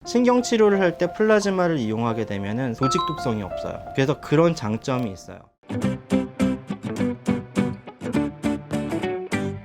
신경치료를 할 때 플라즈마를 이용하게 되면은 조직 독성이 없어요. 그래서 그런 장점이 있어요.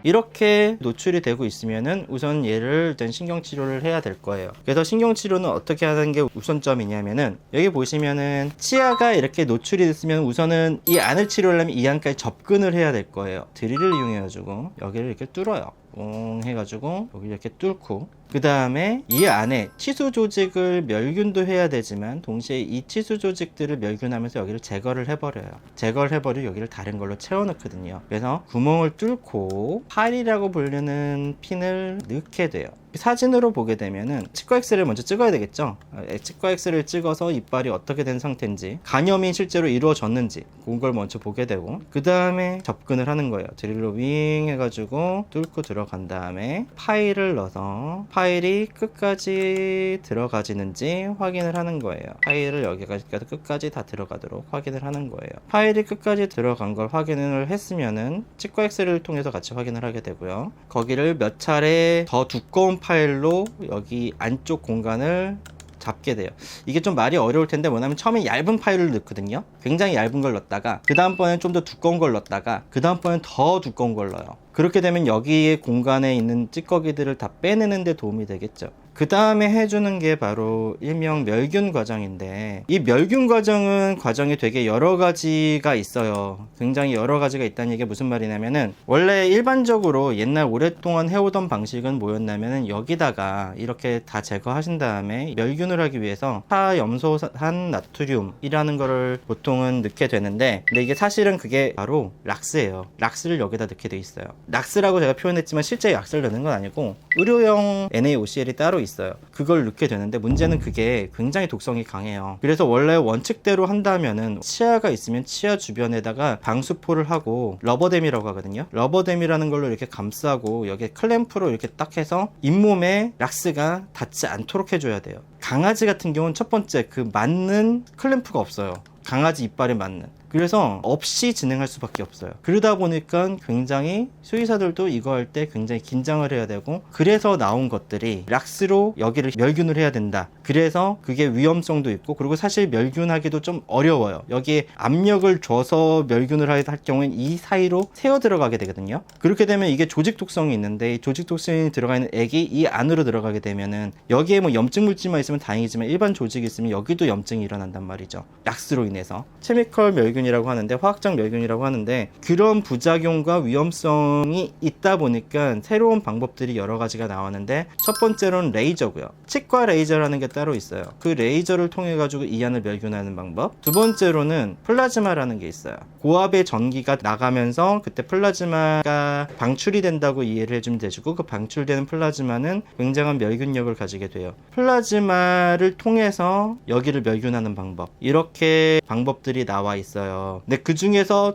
이렇게 노출이 되고 있으면은 우선 얘를 일단 신경치료를 해야 될 거예요. 그래서 신경치료는 어떻게 하는 게 우선점이냐면은 여기 보시면은 치아가 이렇게 노출이 됐으면 우선은 이 안을 치료하려면 이 안까지 접근을 해야 될 거예요. 드릴을 이용해 가지고 여기를 이렇게 뚫어요. 웅 해가지고 여기 이렇게 뚫고, 그 다음에 이 안에 치수 조직을 멸균도 해야 되지만 동시에 이 치수 조직들을 멸균하면서 여기를 제거를 해버려요. 제거를 해버리고 여기를 다른 걸로 채워넣거든요. 그래서 구멍을 뚫고 파일이라고 부르는 핀을 넣게 돼요. 사진으로 보게 되면은 치과 엑스를 먼저 찍어야 되겠죠. 치과 엑스를 찍어서 이빨이 어떻게 된 상태인지, 간염이 실제로 이루어졌는지 그걸 먼저 보게 되고, 그 다음에 접근을 하는 거예요. 드릴로 윙 해가지고 뚫고 들어간 다음에 파일을 넣어서 파일이 끝까지 들어가지는지 확인을 하는 거예요. 파일을 여기까지 끝까지 다 들어가도록 확인을 하는 거예요. 파일이 끝까지 들어간 걸 확인을 했으면은 치과 엑스를 통해서 같이 확인을 하게 되고요. 거기를 몇 차례 더 두꺼운 파일로 여기 안쪽 공간을 잡게 돼요. 이게 좀 말이 어려울 텐데 뭐냐면 처음에 얇은 파일을 넣거든요. 굉장히 얇은 걸 넣었다가 그 다음번엔 좀 더 두꺼운 걸 넣었다가 그 다음번엔 더 두꺼운 걸 넣어요. 그렇게 되면 여기에 공간에 있는 찌꺼기들을 다 빼내는 데 도움이 되겠죠. 그 다음에 해주는 게 바로 일명 멸균 과정인데, 이 멸균 과정이 되게 여러 가지가 있어요. 굉장히 여러 가지가 있다는 얘기가 무슨 말이냐면은, 원래 일반적으로 옛날 오랫동안 해오던 방식은 뭐였냐면은 여기다가 이렇게 다 제거하신 다음에 멸균을 하기 위해서 하염소산 나트륨이라는 거를 보통은 넣게 되는데, 근데 이게 사실은 그게 바로 락스예요. 락스를 여기다 넣게 돼 있어요. 락스라고 제가 표현했지만 실제 락스를 넣는 건 아니고 의료용 NaOCl이 따로 있어요. 그걸 넣게 되는데 문제는 그게 굉장히 독성이 강해요. 그래서 원래 원칙대로 한다면은 치아가 있으면 치아 주변에다가 방수포를 하고 러버댐이라고 하거든요. 러버댐이라는 걸로 이렇게 감싸고 여기에 클램프로 이렇게 딱 해서 잇몸에 락스가 닿지 않도록 해줘야 돼요. 강아지 같은 경우는 첫 번째 그 맞는 클램프가 없어요. 강아지 이빨에 맞는. 그래서 없이 진행할 수밖에 없어요. 그러다 보니까 굉장히 수의사들도 이거 할 때 굉장히 긴장을 해야 되고, 그래서 나온 것들이 락스로 여기를 멸균을 해야 된다. 그래서 그게 위험성도 있고, 그리고 사실 멸균하기도 좀 어려워요. 여기에 압력을 줘서 멸균을 할 경우엔 이 사이로 새어 들어가게 되거든요. 그렇게 되면 이게 조직 독성이 있는데, 이 조직 독성이 들어가 있는 액이 이 안으로 들어가게 되면은 여기에 뭐 염증 물질만 있으면 다행이지만 일반 조직이 있으면 여기도 염증이 일어난단 말이죠. 락스로 인해서. 케미컬 멸균이라고 하는데, 화학적 멸균이라고 하는데, 그런 부작용과 위험성이 있다 보니까 새로운 방법들이 여러 가지가 나왔는데, 첫 번째로는 레이저고요. 치과 레이저라는 게 따로 있어요. 그 레이저를 통해 가지고 이 안을 멸균하는 방법. 두 번째로는 플라즈마라는 게 있어요. 고압의 전기가 나가면서 그때 플라즈마가 방출이 된다고 이해를 해주면 되시고, 그 방출되는 플라즈마는 굉장한 멸균력을 가지게 돼요. 플라즈마를 통해서 여기를 멸균하는 방법, 이렇게 방법들이 나와 있어요. 근데 그 중에서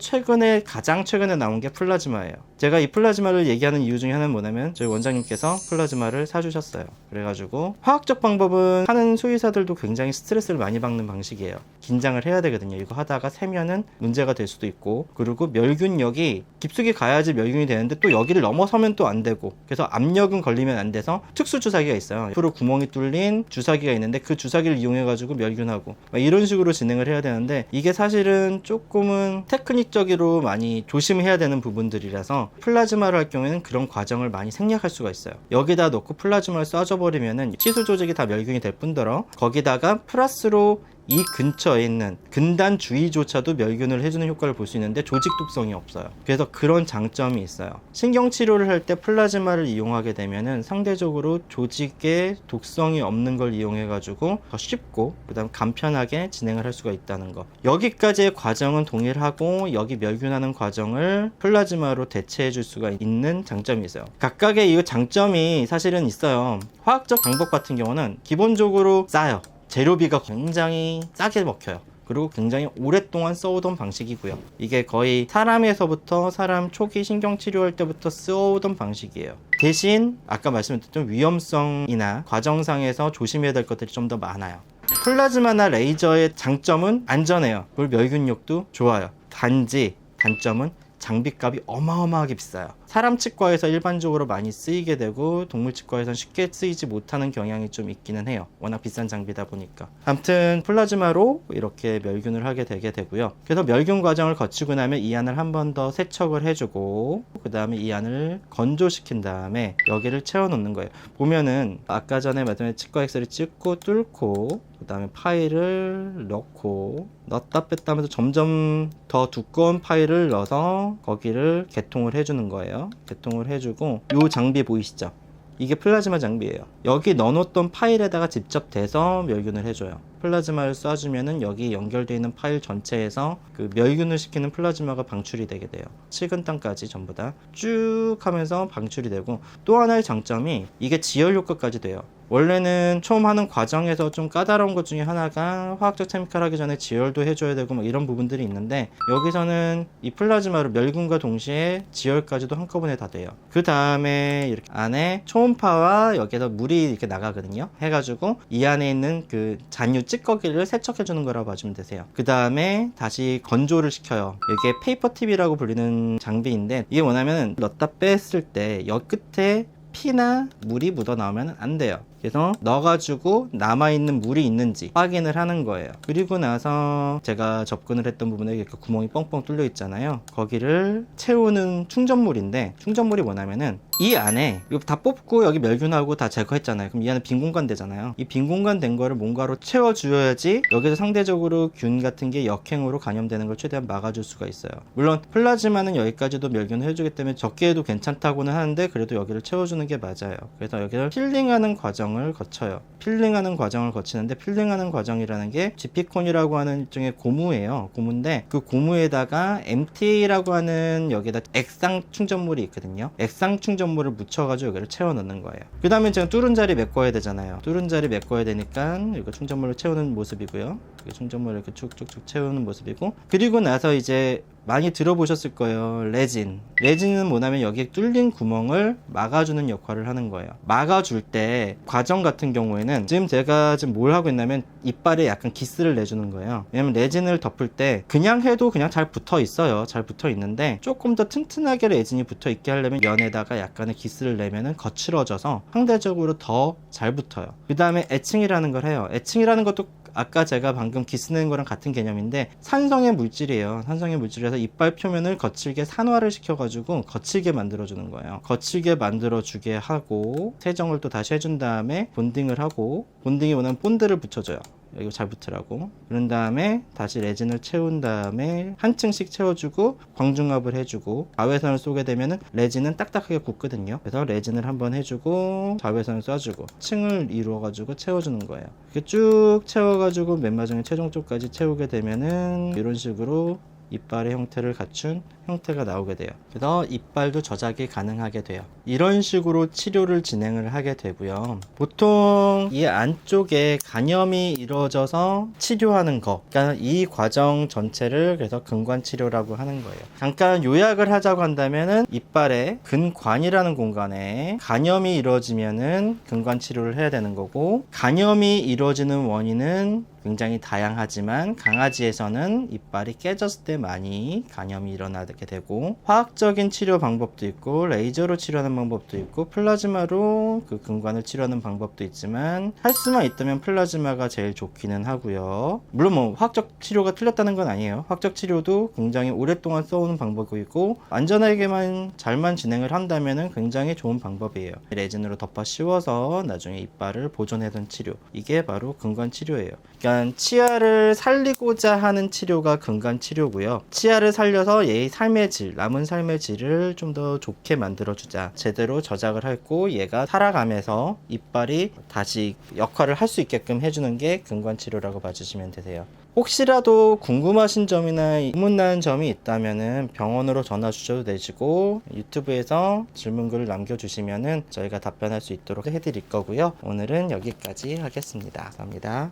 가장 최근에 나온 게 플라즈마예요. 제가 이 플라즈마를 얘기하는 이유 중에 하나는 뭐냐면, 저희 원장님께서 플라즈마를 사주셨어요. 그래가지고 화학적 방법은 하는 수의사들도 굉장히 스트레스를 많이 받는 방식이에요. 긴장을 해야 되거든요. 이거 하다가 새면은 문제가 될 수도 있고, 그리고 멸균력이 깊숙이 가야지 멸균이 되는데 또 여기를 넘어서면 또 안 되고, 그래서 압력은 걸리면 안 돼서 특수 주사기가 있어요. 옆으로 구멍이 뚫린 주사기가 있는데 그 주사기를 이용해 가지고 멸균하고 이런 식으로 진행을 해야 되는데, 이게 사실은 조금은 테크닉적으로 많이 조심해야 되는 부분들이라서 플라즈마를 할 경우에는 그런 과정을 많이 생략할 수가 있어요. 여기다 놓고 플라즈마를 쏴줘 버리면은 치수 조직이 다 멸균이 될 뿐더러 거기다가 플러스로 이 근처에 있는 근단 주위조차도 멸균을 해주는 효과를 볼 수 있는데 조직 독성이 없어요. 그래서 그런 장점이 있어요. 신경치료를 할 때 플라즈마를 이용하게 되면은 상대적으로 조직에 독성이 없는 걸 이용해 가지고 더 쉽고 그 다음 간편하게 진행을 할 수가 있다는 거. 여기까지의 과정은 동일하고 여기 멸균하는 과정을 플라즈마로 대체해 줄 수가 있는 장점이 있어요. 각각의 이 장점이 사실은 있어요. 화학적 방법 같은 경우는 기본적으로 싸요. 재료비가 굉장히 싸게 먹혀요. 그리고 굉장히 오랫동안 써오던 방식이고요. 이게 거의 사람에서부터 사람 초기 신경치료할 때부터 써오던 방식이에요. 대신 아까 말씀드렸던 위험성이나 과정상에서 조심해야 될 것들이 좀 더 많아요. 플라즈마나 레이저의 장점은 안전해요. 그리고 멸균력도 좋아요. 단점은 장비값이 어마어마하게 비싸요. 사람 치과에서 일반적으로 많이 쓰이게 되고 동물 치과에서는 쉽게 쓰이지 못하는 경향이 좀 있기는 해요. 워낙 비싼 장비다 보니까. 아무튼 플라즈마로 이렇게 멸균을 하게 되게 되고요. 그래서 멸균 과정을 거치고 나면 이 안을 한 번 더 세척을 해주고 그 다음에 이 안을 건조시킨 다음에 여기를 채워 놓는 거예요. 보면은 아까 전에 말씀드린 치과 엑스를 찍고 뚫고 그 다음에 파일을 넣고 넣었다 뺐다 하면서 점점 더 두꺼운 파일을 넣어서 거기를 개통을 해주는 거예요. 개통을 해주고 이 장비 보이시죠? 이게 플라즈마 장비예요. 여기 넣어놓던 파일에다가 직접 대서 멸균을 해줘요. 플라즈마를 쏴주면은 여기 연결되어 있는 파일 전체에서 그 멸균을 시키는 플라즈마가 방출이 되게 돼요. 식은땀까지 전부 다 쭉 하면서 방출이 되고, 또 하나의 장점이 이게 지열 효과까지 돼요. 원래는 처음 하는 과정에서 좀 까다로운 것 중에 하나가 화학적 케미칼 하기 전에 지열도 해줘야 되고 뭐 이런 부분들이 있는데, 여기서는 이 플라즈마로 멸균과 동시에 지열까지도 한꺼번에 다 돼요. 그 다음에 이렇게 안에 초음파와 여기에서 물이 이렇게 나가거든요. 해가지고 이 안에 있는 그 잔유 찌꺼기를 세척해 주는 거라고 봐주면 되세요. 그 다음에 다시 건조를 시켜요. 이게 페이퍼 팁이라고 불리는 장비인데, 이게 뭐냐면 넣었다 뺐을 때 여 끝에 피나 물이 묻어 나오면 안 돼요. 그래서 넣어가지고 남아있는 물이 있는지 확인을 하는 거예요. 그리고 나서 제가 접근을 했던 부분에 이렇게 구멍이 뻥뻥 뚫려 있잖아요. 거기를 채우는 충전물인데, 충전물이 뭐냐면은 이 안에 이거 다 뽑고 여기 멸균하고 다 제거했잖아요. 그럼 이 안에 빈 공간 되잖아요. 이 빈 공간 된 거를 뭔가로 채워줘야지 여기서 상대적으로 균 같은 게 역행으로 감염되는 걸 최대한 막아줄 수가 있어요. 물론 플라즈마는 여기까지도 멸균을 해주기 때문에 적게 해도 괜찮다고는 하는데, 그래도 여기를 채워주는 게 맞아요. 그래서 여기를 필링하는 과정을 거쳐요. 필링하는 과정을 거치는데, 필링하는 과정이라는 게 GP콘이라고 하는 일종의 고무예요. 고무인데 그 고무에다가 MTA라고 하는 여기다 액상 충전물이 있거든요. 액상 충전물을 묻혀가지고 여기를 채워 넣는 거예요. 그 다음에 제가 뚫은 자리 메꿔야 되잖아요. 뚫은 자리 메꿔야 되니까 이거 충전물을 채우는 모습이고요. 충전물을 이렇게 쭉쭉쭉 채우는 모습이고, 그리고 나서 이제 많이 들어보셨을 거예요. 레진은 뭐냐면 여기 뚫린 구멍을 막아주는 역할을 하는 거예요. 막아줄 때 과정 같은 경우에는 지금 제가 지금 뭘 하고 있냐면 이빨에 약간 기스를 내주는 거예요. 왜냐면 레진을 덮을 때 그냥 해도 그냥 잘 붙어 있어요. 잘 붙어 있는데 조금 더 튼튼하게 레진이 붙어 있게 하려면 면에다가 약간의 기스를 내면은 거칠어져서 상대적으로 더 잘 붙어요. 그 다음에 애칭이라는 걸 해요. 애칭이라는 것도 아까 제가 방금 기스 내는 거랑 같은 개념인데 산성의 물질이에요. 산성의 물질이라서 이빨 표면을 거칠게 산화를 시켜가지고 거칠게 만들어주는 거예요. 거칠게 만들어주게 하고 세정을 또 다시 해준 다음에 본딩을 하고, 본딩이 원하는 본드를 붙여줘요. 여기 잘 붙으라고. 그런 다음에 다시 레진을 채운 다음에 한 층씩 채워주고 광중압을 해주고, 자외선을 쏘게 되면은 레진은 딱딱하게 굳거든요. 그래서 레진을 한번 해주고 자외선을 쏴주고 층을 이루어가지고 채워주는 거예요. 이렇게 쭉 채워가지고 맨 마지막에 최종 쪽까지 채우게 되면은 이런 식으로 이빨의 형태를 갖춘 형태가 나오게 돼요. 그래서 이빨도 저작이 가능하게 돼요. 이런 식으로 치료를 진행을 하게 되고요. 보통 이 안쪽에 간염이 이루어져서 치료하는 거, 그러니까 이 과정 전체를 그래서 근관 치료라고 하는 거예요. 잠깐 요약을 하자고 한다면은 이빨의 근관이라는 공간에 간염이 이루어지면은 근관 치료를 해야 되는 거고, 간염이 이루어지는 원인은 굉장히 다양하지만 강아지에서는 이빨이 깨졌을 때 많이 간염이 일어나게 되고, 화학적인 치료 방법도 있고 레이저로 치료하는 방법도 있고 플라즈마로 그 근관을 치료하는 방법도 있지만 할 수만 있다면 플라즈마가 제일 좋기는 하고요. 물론 뭐 화학적 치료가 틀렸다는 건 아니에요. 화학적 치료도 굉장히 오랫동안 써오는 방법이 있고 안전하게만 잘만 진행을 한다면 굉장히 좋은 방법이에요. 레진으로 덮어 씌워서 나중에 이빨을 보존해둔 치료, 이게 바로 근관 치료예요. 그러니까 치아를 살리고자 하는 치료가 근관 치료고요. 치아를 살려서 얘의 삶의 질, 남은 삶의 질을 좀 더 좋게 만들어주자, 제대로 저작을 하고 얘가 살아가면서 이빨이 다시 역할을 할 수 있게끔 해주는 게 근관 치료라고 봐주시면 되세요. 혹시라도 궁금하신 점이나 의문나는 점이 있다면은 병원으로 전화 주셔도 되시고 유튜브에서 질문글을 남겨주시면은 저희가 답변할 수 있도록 해드릴 거고요. 오늘은 여기까지 하겠습니다. 감사합니다.